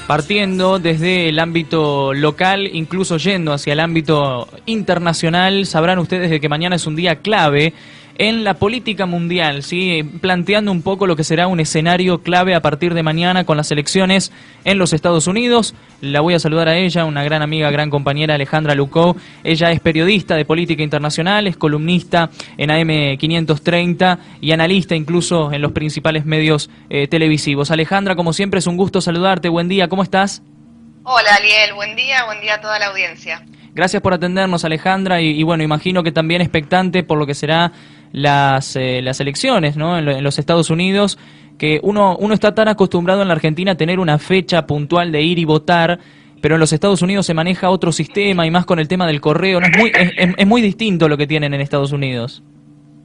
partiendo desde el ámbito local, incluso yendo hacia el ámbito internacional. Sabrán ustedes de que mañana es un día clave en la política mundial, ¿sí? Planteando un poco lo que será un escenario clave a partir de mañana con las elecciones en los Estados Unidos. La voy a saludar a ella, una gran amiga, gran compañera, Alejandra Lucó. Ella es periodista de política internacional, es columnista en AM530 y analista incluso en los principales medios televisivos. Alejandra, como siempre, es un gusto saludarte. Buen día, ¿cómo estás? Hola, Aliel, buen día a toda la audiencia. Gracias por atendernos, Alejandra, y bueno, imagino que también expectante por lo que será las elecciones, ¿no? En los Estados Unidos, que uno está tan acostumbrado en la Argentina a tener una fecha puntual de ir y votar, pero en los Estados Unidos se maneja otro sistema y más con el tema del correo, ¿no? Es muy distinto lo que tienen en Estados Unidos.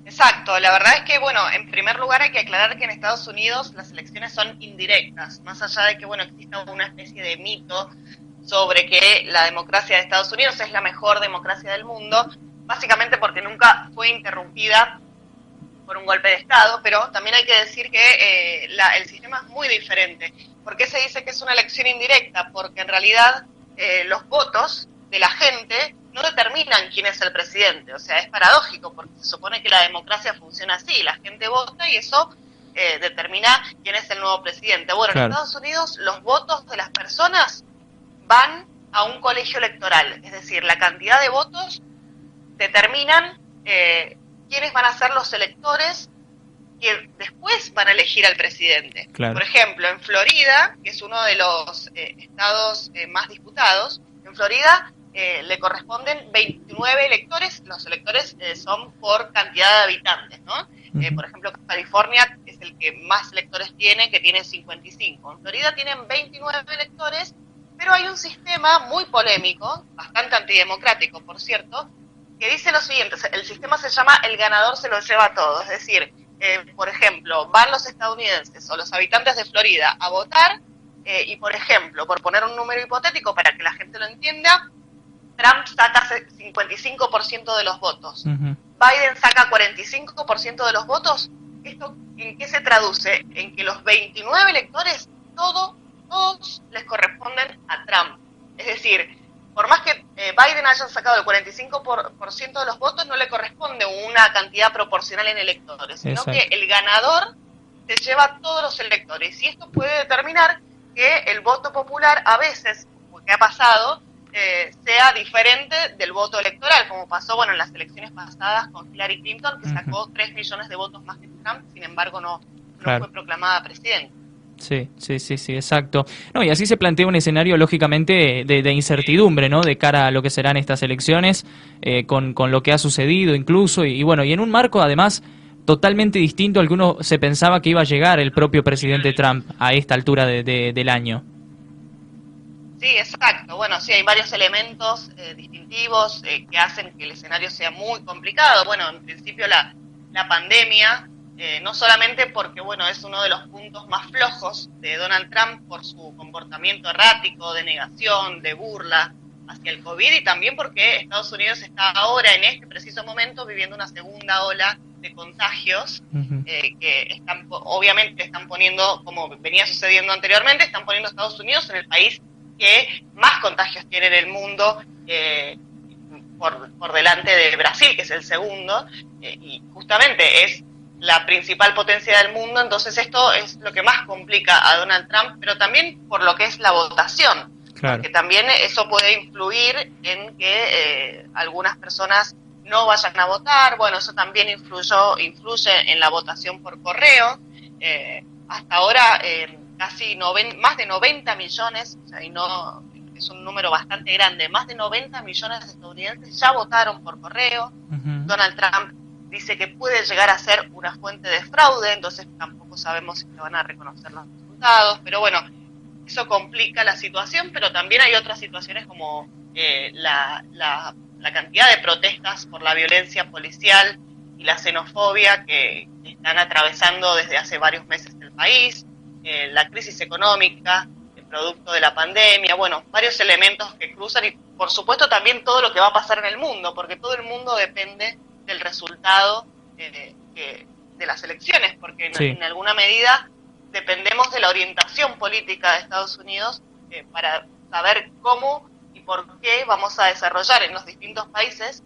Exacto, la verdad es que, bueno, en primer lugar hay que aclarar que en Estados Unidos las elecciones son indirectas, más allá de que, bueno, exista una especie de mito sobre que la democracia de Estados Unidos es la mejor democracia del mundo, básicamente porque nunca fue interrumpida por un golpe de Estado, pero también hay que decir que el sistema es muy diferente. ¿Por qué se dice que es una elección indirecta? Porque en realidad los votos de la gente no determinan quién es el presidente. O sea, es paradójico porque se supone que la democracia funciona así, la gente vota y eso determina quién es el nuevo presidente. Bueno, claro. En Estados Unidos los votos de las personas van a un colegio electoral, es decir, la cantidad de votos determinan quiénes van a ser los electores que después van a elegir al presidente. Claro. Por ejemplo, en Florida, que es uno de los estados más disputados, en Florida le corresponden 29 electores, los electores son por cantidad de habitantes, ¿no? Por ejemplo, California es el que más electores tiene, que tiene 55. En Florida tienen 29 electores, pero hay un sistema muy polémico, bastante antidemocrático, por cierto, que dice lo siguiente: el sistema se llama el ganador se lo lleva todo, es decir, por ejemplo, van los estadounidenses o los habitantes de Florida a votar y, por ejemplo, por poner un número hipotético para que la gente lo entienda, Trump saca 55% de los votos, Biden saca 45% de los votos. ¿Esto en qué se traduce? En que los 29 electores, todos les corresponden a Trump. Es decir, por más que Biden haya sacado el 45% de los votos, no le corresponde una cantidad proporcional en electores, sino Exacto. Que el ganador se lleva todos los electores. Y esto puede determinar que el voto popular a veces, porque ha pasado, sea diferente del voto electoral, como pasó bueno en las elecciones pasadas con Hillary Clinton, que sacó 3 millones de votos más que Trump, sin embargo no claro. Fue proclamada presidenta. Sí, exacto. No, y así se plantea un escenario, lógicamente, de incertidumbre, ¿no? De cara a lo que serán estas elecciones, con lo que ha sucedido incluso, y bueno, y en un marco, además, totalmente distinto al que uno se pensaba que iba a llegar el propio presidente Trump a esta altura del año. Sí, exacto. Bueno, sí, hay varios elementos distintivos que hacen que el escenario sea muy complicado. Bueno, en principio la pandemia... no solamente porque bueno es uno de los puntos más flojos de Donald Trump por su comportamiento errático, de negación, de burla hacia el COVID, y también porque Estados Unidos está ahora en este preciso momento viviendo una segunda ola de contagios que obviamente están poniendo, como venía sucediendo anteriormente, están poniendo a Estados Unidos en el país que más contagios tiene en el mundo, por delante de Brasil, que es el segundo, y justamente es la principal potencia del mundo. Entonces esto es lo que más complica a Donald Trump, pero también por lo que es la votación, claro. Porque también eso puede influir en que algunas personas no vayan a votar. Bueno, eso también influye en la votación por correo. Hasta ahora casi más de 90 millones, o sea, y no es un número bastante grande, más de 90 millones de estadounidenses ya votaron por correo. Donald Trump dice que puede llegar a ser una fuente de fraude, entonces tampoco sabemos si se van a reconocer los resultados, pero bueno, eso complica la situación, pero también hay otras situaciones como la cantidad de protestas por la violencia policial y la xenofobia que están atravesando desde hace varios meses el país, la crisis económica, el producto de la pandemia, bueno, varios elementos que cruzan y por supuesto también todo lo que va a pasar en el mundo, porque todo el mundo depende del resultado de las elecciones, porque en alguna medida dependemos de la orientación política de Estados Unidos para saber cómo y por qué vamos a desarrollar en los distintos países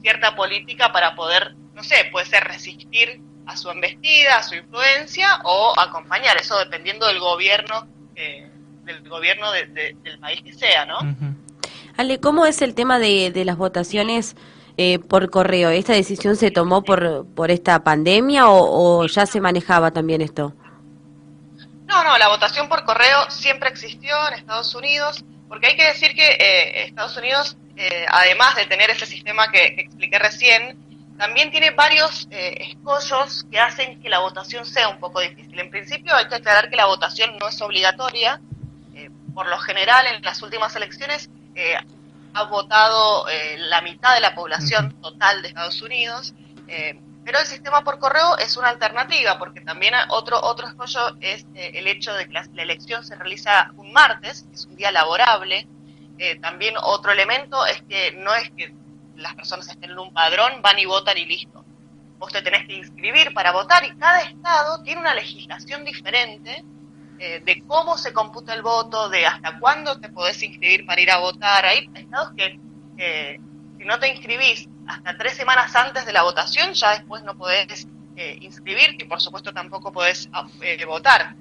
cierta política para poder, no sé, puede ser resistir a su embestida, a su influencia, o acompañar, eso dependiendo del gobierno del país que sea, ¿no? Ujú. Ale, ¿cómo es el tema de las votaciones por correo? ¿Esta decisión se tomó por esta pandemia o ya se manejaba también esto? No, la votación por correo siempre existió en Estados Unidos, porque hay que decir que Estados Unidos, además de tener ese sistema que expliqué recién, también tiene varios escollos que hacen que la votación sea un poco difícil. En principio hay que aclarar que la votación no es obligatoria. Por lo general, en las últimas elecciones ha votado la mitad de la población total de Estados Unidos, pero el sistema por correo es una alternativa, porque también otro escollo es el hecho de que la elección se realiza un martes, que es un día laborable. También otro elemento es que no es que las personas estén en un padrón, van y votan y listo. Vos te tenés que inscribir para votar y cada estado tiene una legislación diferente de cómo se computa el voto, de hasta cuándo te podés inscribir para ir a votar. Hay estados que si no te inscribís hasta 3 semanas antes de la votación, ya después no podés inscribirte y por supuesto tampoco podés votar.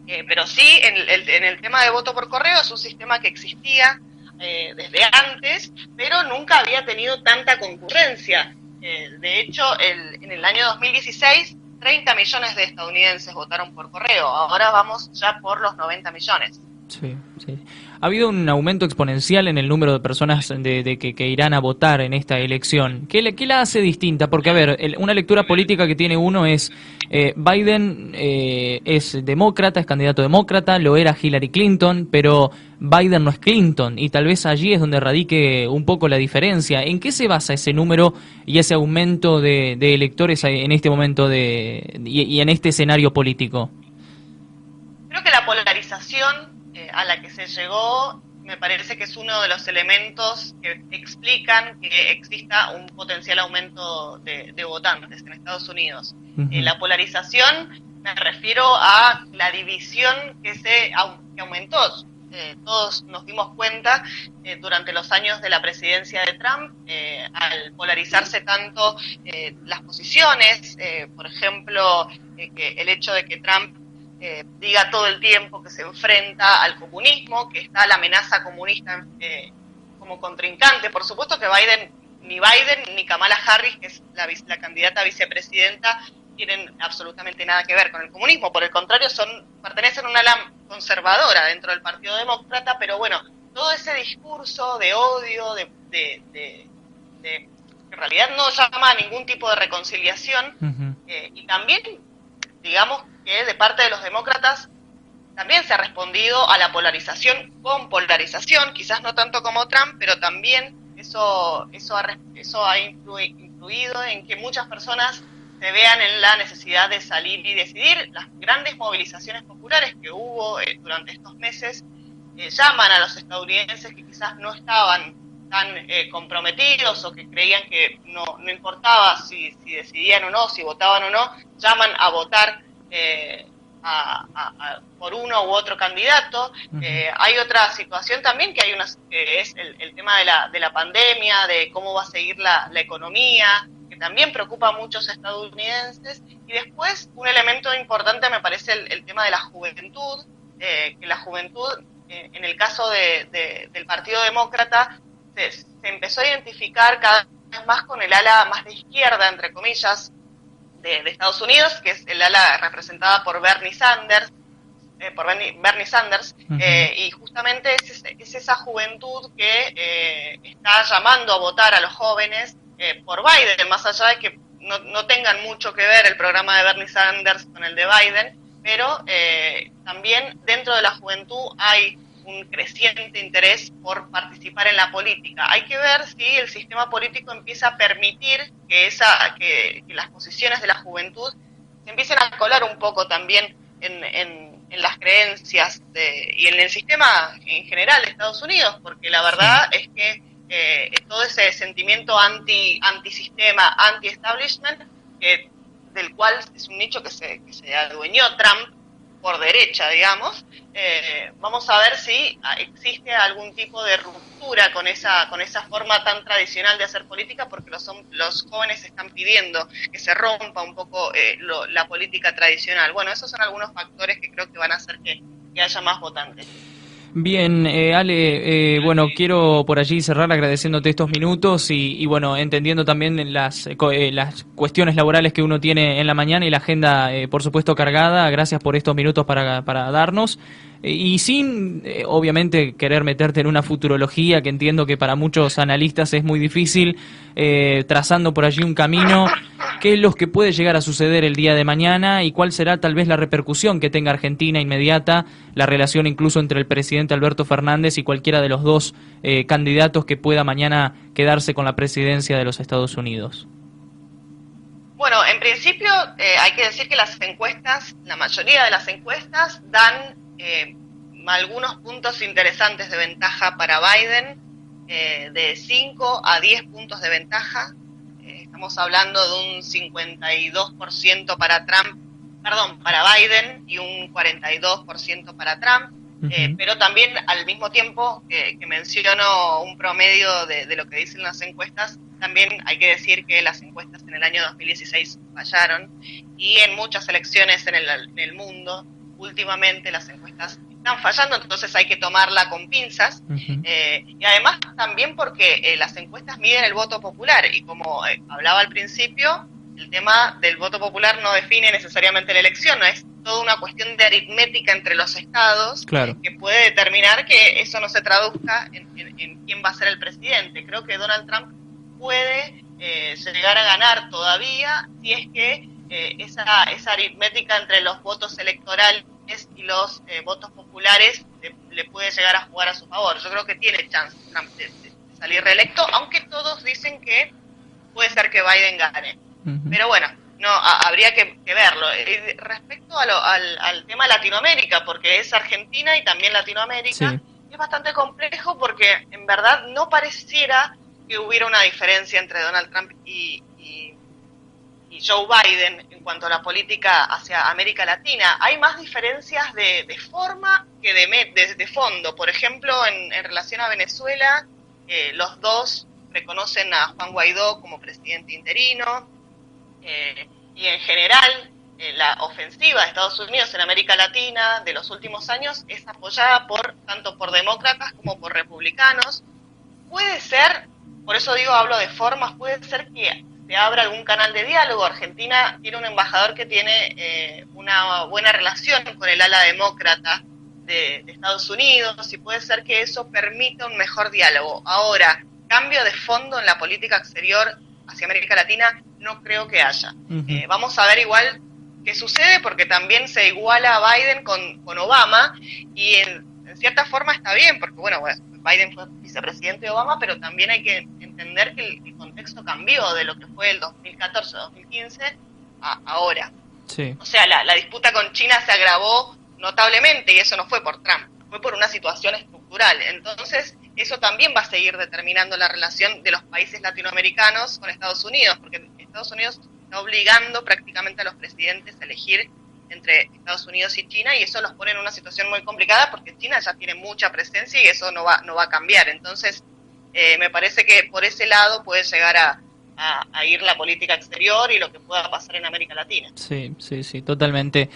Pero sí, en el tema de voto por correo es un sistema que existía desde antes, pero nunca había tenido tanta concurrencia. De hecho, en el año 2016, 30 millones de estadounidenses votaron por correo. Ahora vamos ya por los 90 millones. Sí, sí. Ha habido un aumento exponencial en el número de personas que irán a votar en esta elección. ¿Qué la hace distinta? Porque, a ver, una lectura política que tiene uno es Biden es demócrata, es candidato demócrata, lo era Hillary Clinton, pero Biden no es Clinton, y tal vez allí es donde radique un poco la diferencia. ¿En qué se basa ese número y ese aumento de electores en este momento y en este escenario político? Creo que la polarización a la que se llegó me parece que es uno de los elementos que explican que exista un potencial aumento de votantes en Estados Unidos. La polarización, me refiero a la división que aumentó. Todos nos dimos cuenta durante los años de la presidencia de Trump, al polarizarse tanto las posiciones, por ejemplo, que el hecho de que Trump diga todo el tiempo que se enfrenta al comunismo, que está la amenaza comunista como contrincante. Por supuesto que ni Biden ni Kamala Harris, que es la candidata a vicepresidenta, tienen absolutamente nada que ver con el comunismo. Por el contrario, pertenecen a una ala conservadora dentro del Partido Demócrata, pero bueno, todo ese discurso de odio, que en realidad no llama a ningún tipo de reconciliación, y también, digamos, que de parte de los demócratas también se ha respondido a la polarización con polarización, quizás no tanto como Trump, pero también eso ha influido en que muchas personas se vean en la necesidad de salir y decidir. Las grandes movilizaciones populares que hubo durante estos meses llaman a los estadounidenses que quizás no estaban tan comprometidos o que creían que no importaba si decidían o no, si votaban o no, llaman a votar por uno u otro candidato. Hay otra situación también que es el tema de la pandemia, de cómo va a seguir la economía, que también preocupa a muchos estadounidenses. Y después un elemento importante me parece el tema de la juventud, que la juventud en el caso del Partido Demócrata se empezó a identificar cada vez más con el ala más de izquierda, entre comillas, de Estados Unidos, que es el ala representada por Bernie Sanders, y justamente es esa juventud que está llamando a votar a los jóvenes por Biden, más allá de que no tengan mucho que ver el programa de Bernie Sanders con el de Biden, pero también dentro de la juventud hay un creciente interés por participar en la política. Hay que ver si el sistema político empieza a permitir que las posiciones de la juventud se empiecen a colar un poco también en las creencias y en el sistema en general de Estados Unidos, porque la verdad es que todo ese sentimiento antisistema, anti-establishment, del cual es un nicho que se adueñó Trump por derecha, digamos, vamos a ver si existe algún tipo de ruptura con esa forma tan tradicional de hacer política, porque los jóvenes están pidiendo que se rompa un poco la política tradicional. Bueno, esos son algunos factores que creo que van a hacer que haya más votantes. Bien, Ale, bueno, quiero por allí cerrar agradeciéndote estos minutos y bueno, entendiendo también las cuestiones laborales que uno tiene en la mañana y la agenda, por supuesto, cargada. Gracias por estos minutos para darnos. Y sin, obviamente, querer meterte en una futurología que entiendo que para muchos analistas es muy difícil, trazando por allí un camino. ¿Qué es lo que puede llegar a suceder el día de mañana y cuál será tal vez la repercusión que tenga Argentina inmediata, la relación incluso entre el presidente Alberto Fernández y cualquiera de los dos candidatos que pueda mañana quedarse con la presidencia de los Estados Unidos? Bueno, en principio hay que decir que las encuestas, la mayoría de las encuestas dan algunos puntos interesantes de ventaja para Biden, de 5 a 10 puntos de ventaja. Estamos hablando de un 52% para Biden y un 42% para Trump, pero también al mismo tiempo que menciono un promedio de lo que dicen las encuestas, también hay que decir que las encuestas en el año 2016 fallaron y en muchas elecciones en el mundo últimamente las encuestas están fallando, entonces hay que tomarla con pinzas, y además también porque las encuestas miden el voto popular y como hablaba al principio, el tema del voto popular no define necesariamente la elección, no es toda una cuestión de aritmética entre los estados, claro, que puede determinar que eso no se traduzca en quién va a ser el presidente. Creo que Donald Trump puede llegar a ganar todavía si es que esa aritmética entre los votos electorales y los votos populares le puede llegar a jugar a su favor. Yo creo que tiene chance Trump de salir reelecto, aunque todos dicen que puede ser que Biden gane. Pero bueno, no habría que verlo. Respecto al tema Latinoamérica, porque es Argentina y también Latinoamérica, sí, es bastante complejo porque en verdad no pareciera que hubiera una diferencia entre Donald Trump y Joe Biden en cuanto a la política hacia América Latina. Hay más diferencias de forma que de fondo. Por ejemplo, en relación a Venezuela, los dos reconocen a Juan Guaidó como presidente interino, y en general la ofensiva de Estados Unidos en América Latina de los últimos años es apoyada tanto por demócratas como por republicanos. Puede ser, por eso hablo de formas, puede ser que se abra algún canal de diálogo. Argentina tiene un embajador que tiene una buena relación con el ala demócrata de Estados Unidos y puede ser que eso permita un mejor diálogo. Ahora, cambio de fondo en la política exterior hacia América Latina no creo que haya. Vamos a ver igual qué sucede porque también se iguala a Biden con Obama y en cierta forma está bien porque bueno, Biden fue vicepresidente de Obama, pero también hay que entender que el contexto cambió de lo que fue el 2014-2015 a ahora. Sí. O sea, la disputa con China se agravó notablemente y eso no fue por Trump, fue por una situación estructural. Entonces, eso también va a seguir determinando la relación de los países latinoamericanos con Estados Unidos, porque Estados Unidos está obligando prácticamente a los presidentes a elegir entre Estados Unidos y China y eso los pone en una situación muy complicada porque China ya tiene mucha presencia y eso no va a cambiar. Entonces, me parece que por ese lado puede llegar a ir la política exterior y lo que pueda pasar en América Latina. Sí, totalmente.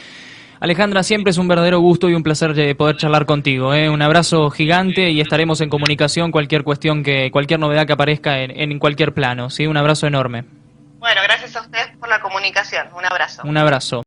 Alejandra, siempre es un verdadero gusto y un placer poder charlar contigo. Un abrazo gigante y estaremos en comunicación cualquier novedad que aparezca en cualquier plano. ¿Sí? Un abrazo enorme. Bueno, gracias a ustedes por la comunicación. Un abrazo. Un abrazo.